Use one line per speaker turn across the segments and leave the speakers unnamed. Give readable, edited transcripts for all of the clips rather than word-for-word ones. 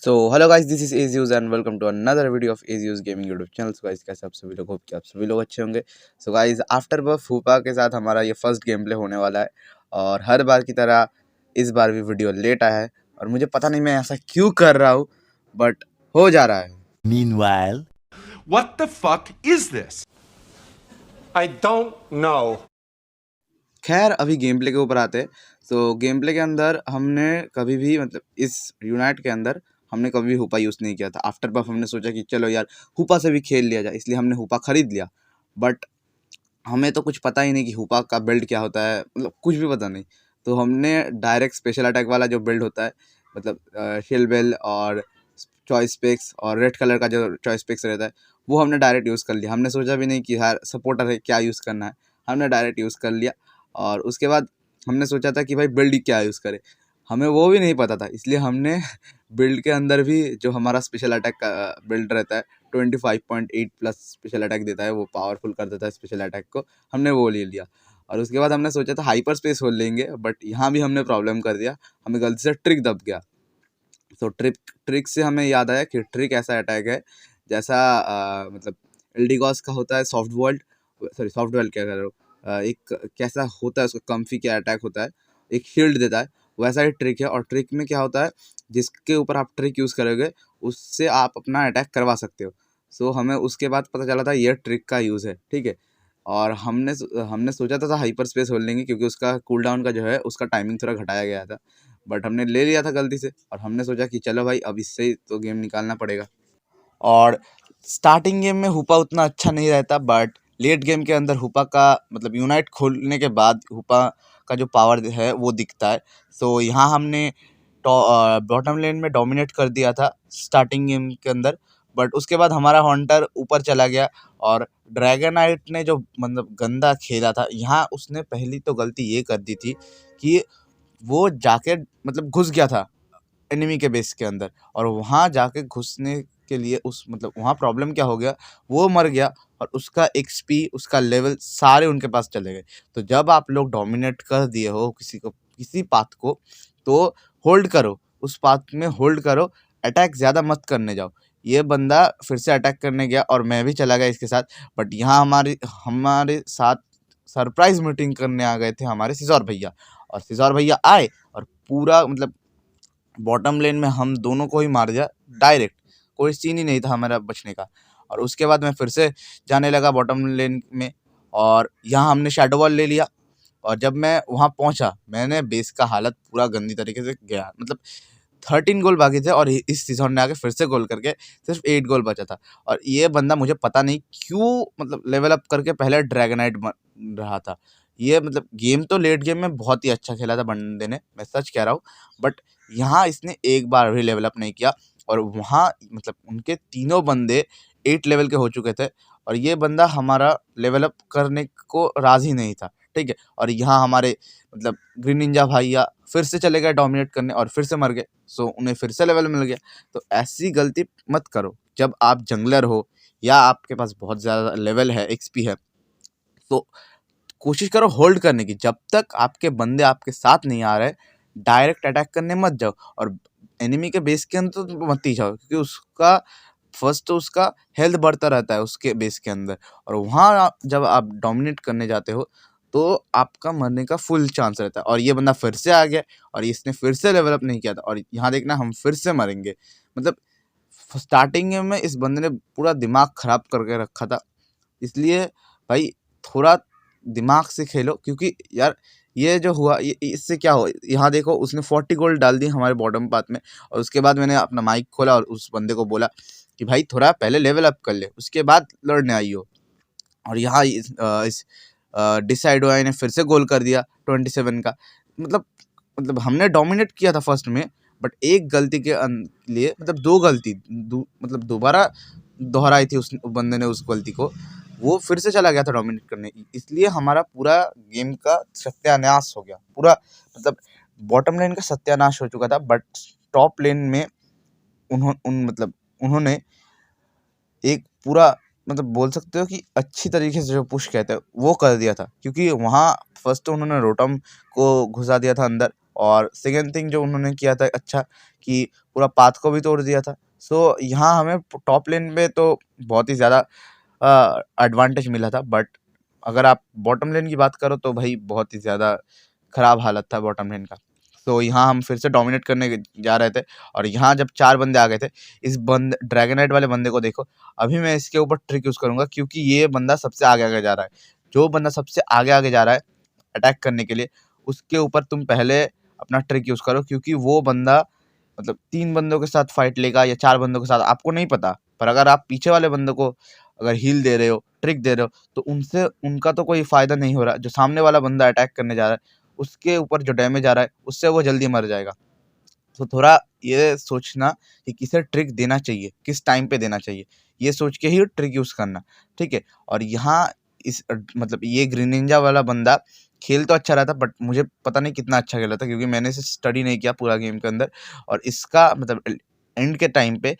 So hello guys, this is एजियूज and welcome to another video of एजियूज gaming YouTube channel. So guys, कैसे आप सभी लोग, होप कि आप सभी लोग अच्छे होंगे। सो गाइस, आफ्टर बफ हुपा के साथ हमारा ये फर्स्ट गेम प्ले होने वाला है और हर बार की तरह इस बार भी वीडियो लेट आया है और मुझे पता नहीं मैं ऐसा क्यों कर रहा हूँ, बट हो जा रहा है।
Meanwhile,
What the fuck is this? I don't know.
खैर, अभी गेम प्ले के ऊपर आते हैं। तो गेम प्ले के अंदर हमने कभी भी मतलब इस यूनाइट के अंदर हमने कभी भी हुपा यूज़ नहीं किया था। आफ्टर बफ हमने सोचा कि चलो यार हुपा से भी खेल लिया जाए, इसलिए हमने हुपा खरीद लिया। बट हमें तो कुछ पता ही नहीं कि हुपा का बिल्ड क्या होता है, मतलब कुछ भी पता नहीं। तो हमने डायरेक्ट स्पेशल अटैक वाला जो बिल्ड होता है, मतलब शिल बेल और चॉइस पिक्स और रेड कलर का जो चॉइस पिक्स रहता है, वो हमने डायरेक्ट यूज़ कर लिया। हमने सोचा भी नहीं कि यार सपोर्टर है क्या यूज़ करना है, हमने डायरेक्ट यूज़ कर लिया। और उसके बाद हमने सोचा था कि भाई बिल्ड क्या यूज़ करें, हमें वो भी नहीं पता था, इसलिए हमने बिल्ड के अंदर भी जो हमारा स्पेशल अटैक का बिल्ड रहता है 25.8 प्लस स्पेशल अटैक देता है, वो पावरफुल कर देता है स्पेशल अटैक को, हमने वो ले लिया। और उसके बाद हमने सोचा था हाइपर स्पेस होल लेंगे, बट यहाँ भी हमने प्रॉब्लम कर दिया, हमें गलती से ट्रिक दब गया। तो ट्रिक से हमें याद आया कि ट्रिक ऐसा अटैक है जैसा मतलब एल्डिगॉस का होता है soft world, sorry soft world क्या कर रहा हूँ, एक कैसा होता है उसका कम्फी क्या अटैक होता है, एक शील्ड देता है, वैसा ही ट्रिक है। और ट्रिक में क्या होता है, जिसके ऊपर आप ट्रिक यूज़ करोगे उससे आप अपना अटैक करवा सकते हो। सो हमें उसके बाद पता चला था ये ट्रिक का यूज़ है, ठीक है। और हमने सोचा था हाइपर स्पेस होल लेंगे, क्योंकि उसका कूल डाउन का जो है उसका टाइमिंग थोड़ा घटाया गया था, बट हमने ले लिया था गलती से। और हमने सोचा कि चलो भाई अब इससे तो गेम निकालना पड़ेगा। और स्टार्टिंग गेम में हुपा उतना अच्छा नहीं रहता, बट लेट गेम के अंदर हुपा का मतलब यूनाइट खोलने के बाद हुपा का जो पावर है वो दिखता है। सो यहाँ हमने बॉटम लेन में डोमिनेट कर दिया था स्टार्टिंग गेम के अंदर, बट उसके बाद हमारा हंटर ऊपर चला गया और ड्रैगनाइट ने जो मतलब गंदा खेला था, यहाँ उसने पहली तो गलती ये कर दी थी कि वो जाके मतलब घुस गया था एनिमी के बेस के अंदर, और वहाँ जाके घुसने के लिए उस मतलब वहाँ प्रॉब्लम क्या हो गया, वो मर गया और उसका एक्सपी उसका लेवल सारे उनके पास चले गए। तो जब आप लोग डोमिनेट कर दिए हो किसी पाथ को, तो होल्ड करो, उस पाथ में होल्ड करो, अटैक ज़्यादा मत करने जाओ। ये बंदा फिर से अटैक करने गया और मैं भी चला गया इसके साथ, बट यहाँ हमारे साथ सरप्राइज मीटिंग करने आ गए थे हमारे सिजौर भैया। और सिजौर भैया आए और पूरा मतलब बॉटम लेन में हम दोनों को ही मार दिया डायरेक्ट, कोई सीन ही नहीं था हमारा बचने का। और उसके बाद मैं फिर से जाने लगा बॉटम लेन में और यहाँ हमने शैडो वॉल ले लिया। और जब मैं वहाँ पहुँचा, मैंने बेस का हालत पूरा गंदी तरीके से गया, मतलब 13 गोल बाकी थे और इस सीजन ने आके फिर से गोल करके सिर्फ 8 गोल बचा था। और ये बंदा मुझे पता नहीं क्यों मतलब लेवल अप करके पहले ड्रैगनाइट बन रहा था। ये मतलब गेम तो लेट गेम में बहुत ही अच्छा खेला था बंदे ने, मैं सच कह रहा हूँ, बट यहाँ इसने एक बार भी लेवल अप नहीं किया। और वहाँ मतलब उनके तीनों बंदे 8 लेवल के हो चुके थे और ये बंदा हमारा लेवल अप करने को राज़ी नहीं था, ठीक है। और यहाँ हमारे मतलब ग्रीन निंजा भैया फिर से चले गए डोमिनेट करने और फिर से मर गए, सो उन्हें फिर से लेवल मिल गया। तो ऐसी गलती मत करो जब आप जंगलर हो या आपके पास बहुत ज़्यादा लेवल है, एक्सपी है, तो कोशिश करो होल्ड करने की। जब तक आपके बंदे आपके साथ नहीं आ रहे, डायरेक्ट अटैक करने मत जाओ और एनिमी के बेस के अंदर तो मत ही जाओ, क्योंकि उसका फर्स्ट तो उसका हेल्थ बढ़ता रहता है उसके बेस के अंदर, और वहाँ जब आप डोमिनेट करने जाते हो तो आपका मरने का फुल चांस रहता है। और ये बंदा फिर से आ गया और इसने फिर से लेवल अप नहीं किया था और यहाँ देखना हम फिर से मरेंगे। मतलब स्टार्टिंग में इस बंदे ने पूरा दिमाग ख़राब करके रखा था, इसलिए भाई थोड़ा दिमाग से खेलो, क्योंकि यार ये जो हुआ ये इससे क्या हुआ, यहाँ देखो उसने 40 गोल्ड डाल दी हमारे बॉटम पाथ में। और उसके बाद मैंने अपना माइक खोला और उस बंदे को बोला कि भाई थोड़ा पहले लेवल अप कर ले, उसके बाद लड़ने आई हो। और यहाँ इस डिसाइड हुआ, ने फिर से गोल कर दिया 27 का। मतलब हमने डोमिनेट किया था फर्स्ट में, बट एक गलती के लिए मतलब दो गलती मतलब दोबारा दोहराई थी उस बंदे ने उस गलती को, वो फिर से चला गया था डोमिनेट करने, इसलिए हमारा पूरा गेम का सत्यानाश हो गया पूरा। मतलब बॉटम लेन का सत्यानाश हो चुका था, बट टॉप लेन में उन्होंने एक पूरा मतलब बोल सकते हो कि अच्छी तरीके से जो पुश कहते हैं वो कर दिया था, क्योंकि वहाँ फर्स्ट तो उन्होंने रोटम को घुसा दिया था अंदर और सेकंड थिंग जो उन्होंने किया था अच्छा, कि पूरा पाथ को भी तोड़ दिया था। सो यहाँ हमें टॉप लेन पे तो बहुत ही ज़्यादा एडवांटेज मिला था, बट अगर आप बॉटम लेन की बात करो तो भाई बहुत ही ज़्यादा ख़राब हालत था बॉटम लेन का। तो यहाँ हम फिर से डोमिनेट करने जा रहे थे, और यहाँ जब 4 बंदे आ गए थे, इस ड्रैगनाइट वाले बंदे को देखो। अभी मैं इसके ऊपर ट्रिक यूज़ करूँगा, क्योंकि ये बंदा सबसे आगे जा रहा है। जो बंदा सबसे आगे जा रहा है अटैक करने के लिए, उसके ऊपर तुम पहले अपना ट्रिक यूज़ करो, क्योंकि वो बंदा मतलब 3 बंदों के साथ फाइट लेगा या 4 बंदों के साथ, आपको नहीं पता। पर अगर आप पीछे वाले बंदों को अगर हील दे रहे हो, ट्रिक दे रहे हो, तो उनसे उनका तो कोई फ़ायदा नहीं हो रहा। जो सामने वाला बंदा अटैक करने जा रहा है, उसके ऊपर जो डैमेज आ रहा है, उससे वो जल्दी मर जाएगा। तो थोड़ा ये सोचना कि किसे ट्रिक देना चाहिए, किस टाइम पे देना चाहिए, ये सोच के ही ट्रिक यूज़ करना, ठीक है? और यहाँ इस मतलब ये ग्रीन निंजा वाला बंदा खेल तो अच्छा रहा था, बट मुझे पता नहीं कितना अच्छा खेला था, क्योंकि मैंने इसे स्टडी नहीं किया पूरा गेम के अंदर। और इसका मतलब एंड के टाइम पे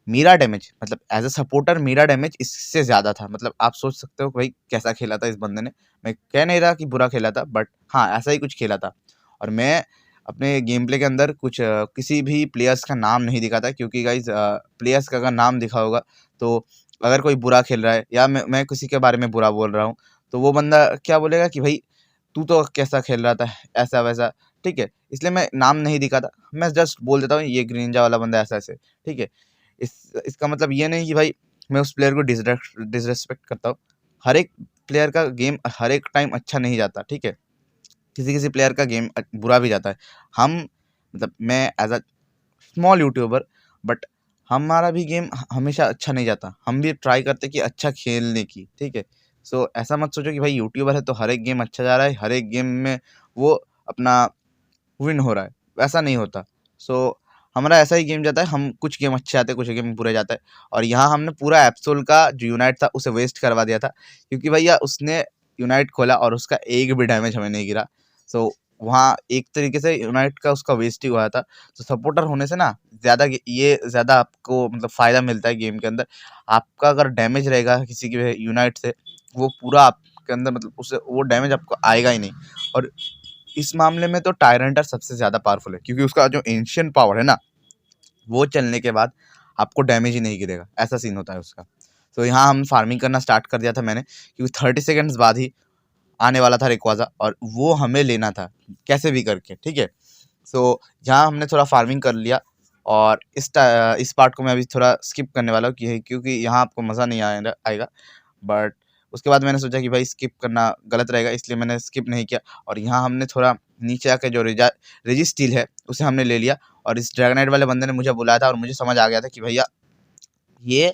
मेरा डैमेज, मतलब एज अ सपोर्टर मेरा डैमेज इससे ज़्यादा था। मतलब आप सोच सकते हो कि भाई कैसा खेला था इस बंदे ने। मैं कह नहीं रहा कि बुरा खेला था, बट हाँ, ऐसा ही कुछ खेला था। और मैं अपने गेम प्ले के अंदर कुछ किसी भी प्लेयर्स का नाम नहीं दिखाता, क्योंकि गाइज प्लेयर्स का अगर नाम दिखा होगा, तो अगर कोई बुरा खेल रहा है या मैं किसी के बारे में बुरा बोल रहा हूँ, तो वो बंदा क्या बोलेगा कि भाई तू तो कैसा खेल रहा था, ऐसा वैसा, ठीक है? इसलिए मैं नाम नहीं दिखाता, मैं जस्ट बोल देता हूँ ये ग्रीनिंजा वाला बंदा ऐसा ऐसे, ठीक है? इसका मतलब ये नहीं कि भाई मैं उस प्लेयर को डिसरेस्पेक्ट करता हूँ। हर एक प्लेयर का गेम हर एक टाइम अच्छा नहीं जाता, ठीक है? किसी प्लेयर का गेम बुरा भी जाता है। हम मतलब मैं as a small YouTuber, but हमारा भी गेम हमेशा अच्छा नहीं जाता। हम भी ट्राई करते कि अच्छा खेलने की, ठीक है? सो ऐसा मत सोचो कि भाई यूट्यूबर है तो हर एक गेम अच्छा जा रहा है, हर एक गेम में वो अपना विन हो रहा है, वैसा नहीं होता। सो हमारा ऐसा ही गेम जाता है, हम कुछ गेम अच्छे आते हैं, कुछ गेम बुरे जाता है। और यहाँ हमने पूरा एप्सोल का जो यूनाइट था उसे वेस्ट करवा दिया था, क्योंकि भैया उसने यूनाइट खोला और उसका एक भी डैमेज हमें नहीं गिरा। सो वहाँ एक तरीके से यूनाइट का उसका वेस्ट ही हुआ था। तो सपोर्टर होने से ना ये ज़्यादा आपको मतलब फ़ायदा मिलता है गेम के अंदर। आपका अगर डैमेज रहेगा किसी के यूनाइट से, वो पूरा आपके अंदर मतलब उससे वो डैमेज आपको आएगा ही नहीं। और इस मामले में तो टायरेंटर सबसे ज़्यादा पावरफुल है, क्योंकि उसका जो एंशिएंट पावर है ना, वो चलने के बाद आपको डैमेज ही नहीं गिरेगा, ऐसा सीन होता है उसका। तो यहाँ हम फार्मिंग करना स्टार्ट कर दिया था मैंने, क्योंकि 30 सेकंड्स बाद ही आने वाला था रेक्वाज़ा, और वो हमें लेना था कैसे भी करके, ठीक है? सो यहाँ हमने थोड़ा फार्मिंग कर लिया, और इस पार्ट को मैं अभी थोड़ा स्किप करने वाला हूँ, क्योंकि यहाँ आपको मज़ा नहीं आएगा। बट उसके बाद मैंने सोचा कि भाई स्किप करना गलत रहेगा, इसलिए मैंने स्किप नहीं किया। और यहाँ हमने थोड़ा नीचे आके जो रेजिस्टील है उसे हमने ले लिया, और इस ड्रैगनाइट वाले बंदे ने मुझे बुलाया था, और मुझे समझ आ गया था कि भैया ये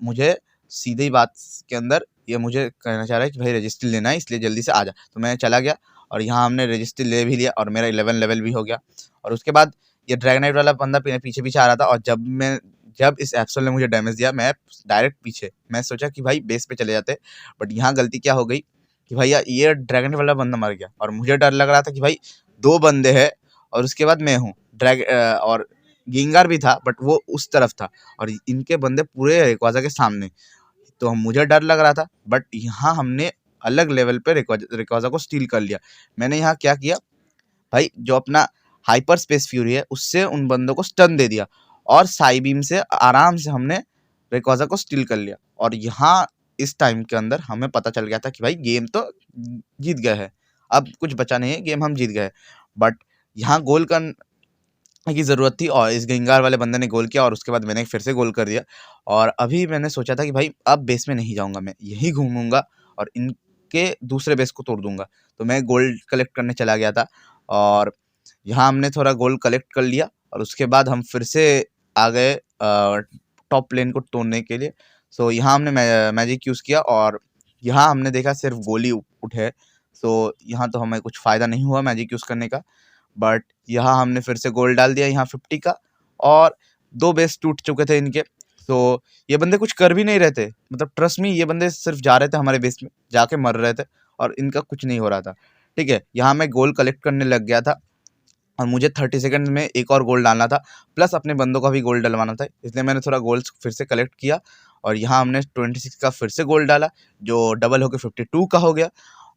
मुझे सीधी बात के अंदर ये मुझे कहना चाह रहा है कि भाई रजिस्टर लेना है, इसलिए जल्दी से आ जा। तो मैं चला गया, और यहाँ हमने रजिस्टर ले भी लिया, और मेरा 11 लेवल भी हो गया। और उसके बाद ये ड्रैगनाइट वाला बंदा पीछे आ रहा था, और जब इस एप्सोल ने मुझे डैमेज दिया, मैं डायरेक्ट पीछे, मैं सोचा कि भाई बेस पे चले जाते, बट यहाँ गलती क्या हो गई कि भैया ये ड्रैगनाइट वाला बंदा मर गया, और मुझे डर लग रहा था कि भाई 2 बंदे हैं, और उसके बाद मैं हूँ और गिंगार भी था, बट वो उस तरफ था, और इनके बंदे पूरे रेक्वाज़ा के सामने। तो मुझे डर लग रहा था, बट यहाँ हमने अलग लेवल पे रेक्वाज़ा को स्टील कर लिया। मैंने यहाँ क्या किया भाई, जो अपना हाइपर स्पेस फ्यूरी है उससे उन बंदों को स्टन दे दिया, और साई बीम से आराम से हमने रेक्वाज़ा को स्टील कर लिया। और यहाँ इस टाइम के अंदर हमें पता चल गया था कि भाई गेम तो जीत गए हैं, अब कुछ बचा नहीं है, गेम हम जीत गए। बट यहाँ गोल की ज़रूरत थी, और इस गेंगार वाले बंदे ने गोल किया, और उसके बाद मैंने फिर से गोल कर दिया। और अभी मैंने सोचा था कि भाई अब बेस में नहीं जाऊँगा, मैं यहीं घूमूँगा और इनके दूसरे बेस को तोड़ दूँगा। तो मैं गोल्ड कलेक्ट करने चला गया था, और यहाँ हमने थोड़ा गोल्ड कलेक्ट कर लिया, और उसके बाद हम फिर से आ गए टॉप लेन को तोड़ने के लिए। सो यहाँ हमने मैजिक यूज़ किया, और यहाँ हमने देखा सिर्फ गोली उठे। सो यहाँ तो हमें कुछ फ़ायदा नहीं हुआ मैजिक यूज़ करने का, बट यहाँ हमने फिर से गोल डाल दिया यहाँ 50 का, और 2 बेस टूट चुके थे इनके। तो ये बंदे कुछ कर भी नहीं रहे थे, मतलब ट्रस्ट मी, ये बंदे सिर्फ जा रहे थे हमारे बेस में, जाके मर रहे थे, और इनका कुछ नहीं हो रहा था, ठीक है? यहाँ मैं गोल कलेक्ट करने लग गया था, और मुझे 30 सेकंड में एक और गोल डालना था, प्लस अपने बंदों का भी गोल डलवाना था, इसलिए मैंने थोड़ा गोल्स फिर से कलेक्ट किया। और यहाँ हमने 26 का फिर से गोल डाला, जो डबल होके 52 का हो गया।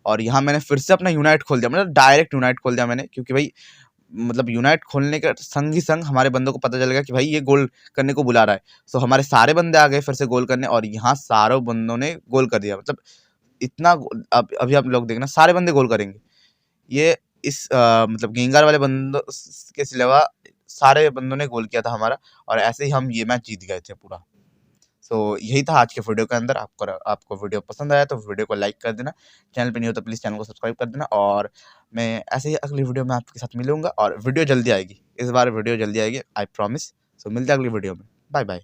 और यहाँ मैंने फिर से अपना यूनाइट खोल दिया, मतलब डायरेक्ट यूनाइट खोल दिया मैंने, क्योंकि भाई मतलब यूनाइट खोलने के संग ही संग हमारे बंदों को पता चल गया कि भाई ये गोल करने को बुला रहा है। सो हमारे सारे बंदे आ गए फिर से गोल करने, और यहाँ सारों बंदों ने गोल कर दिया। मतलब इतना अभी आप लोग देखना सारे बंदे गोल करेंगे। ये इस मतलब गेंगार वाले बंदों के सिवा सारे बंदों ने गोल किया था हमारा, और ऐसे ही हम ये मैच जीत गए थे पूरा। सो यही था आज के वीडियो के अंदर। आपको वीडियो पसंद आया तो वीडियो को लाइक कर देना, चैनल पे नहीं हो तो प्लीज़ चैनल को सब्सक्राइब कर देना, और मैं ऐसे ही अगली वीडियो में आपके साथ मिलूंगा, और वीडियो जल्दी आएगी, इस बार वीडियो जल्दी आएगी, आई प्रॉमिस। सो मिलते हैं अगली वीडियो में, बाय बाय।